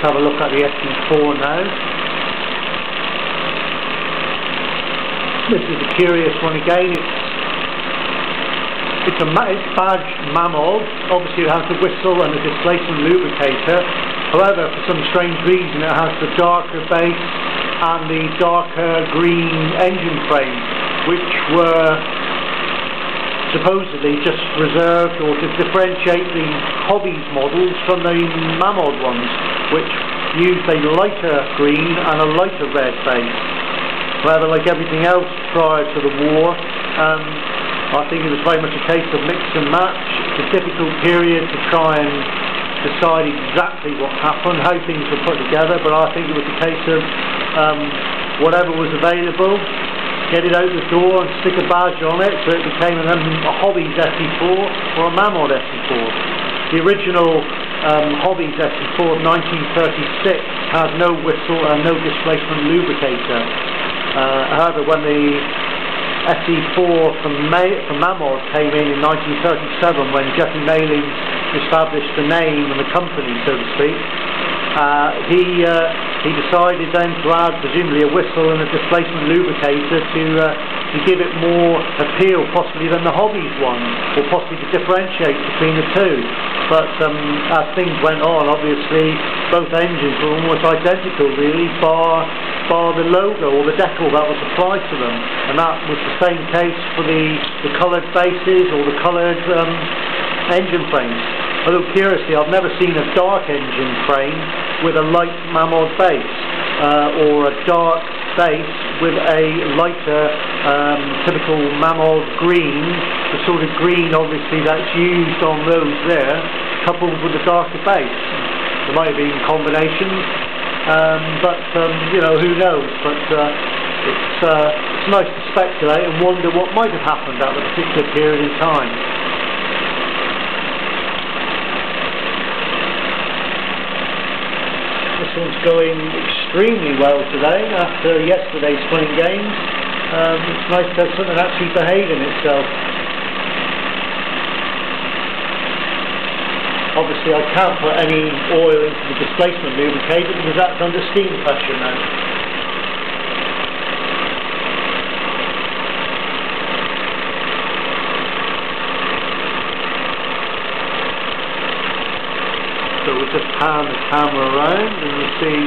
have a look at the SE4 now. This is a curious one again. It's badged Mamod. Obviously it has the whistle and the displacement lubricator. However, for some strange reason it has the darker base and the darker green engine frame, which were supposedly just reserved or to differentiate the Hobbies models from the Mamod ones, which used a lighter green and a lighter red base. However, like everything else prior to the war, I think it was very much a case of mix and match. It's a difficult period to try and decide exactly what happened, how things were put together, but I think it was a case of whatever was available, get it out the door and stick a badge on it, so it became a Hobbies SE4 or a Mamod SE4. The original Hobbies SE4 of 1936 has no whistle and no displacement lubricator. However, when the SE4 from Mamod came in 1937, when Jeffrey Malin established the name and the company, so to speak, he decided then to add presumably a whistle and a displacement lubricator to give it more appeal possibly than the Hobbies one, or possibly to differentiate between the two. But as things went on, obviously both engines were almost identical really, bar the logo or the decal that was applied to them, and that was the same case for the coloured bases or the coloured engine frames. Although curiously, I've never seen a dark engine frame with a light Mamod base, or a dark base with a lighter typical Mamod green, the sort of green obviously that's used on those there, coupled with the darker base. There might have been combinations, but you know, who knows. But it's nice to speculate and wonder what might have happened at a particular period in time. This one's going extremely well today after yesterday's fun and games. It's nice to have something actually behaving itself. Obviously I can't put any oil into the displacement lubricator because that's under steam pressure now. So we'll just pan the camera around and we'll see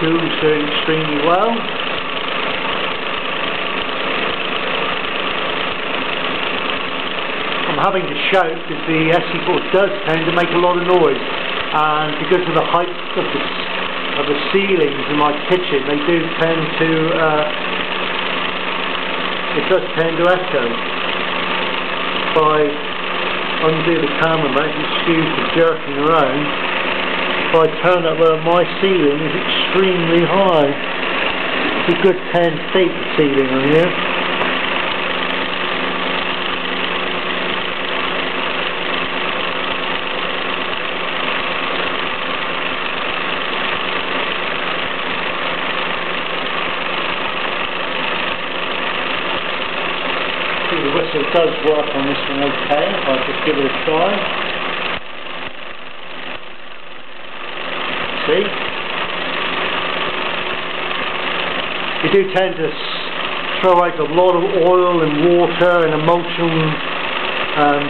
who's doing extremely well. I'm having to shout because the SE4 does tend to make a lot of noise, and because of the height of the ceilings in my kitchen, they do tend to it does tend to echo. If I undo the camera, mate, excuse the jerking around, if I turn up where my ceiling is extremely high, it's a good 10 feet the ceiling on here. The whistle does work on this one okay, if I just give it a try. See? You do tend to throw out a lot of oil and water and emulsion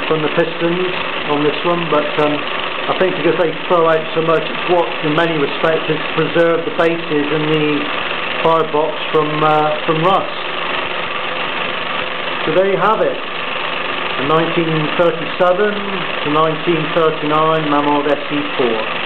from the pistons on this one, but I think because they throw out so much, it's what in many respects has preserved the bases and the firebox from rust. So there you have it, a 1937 to 1939 Mamod SE4.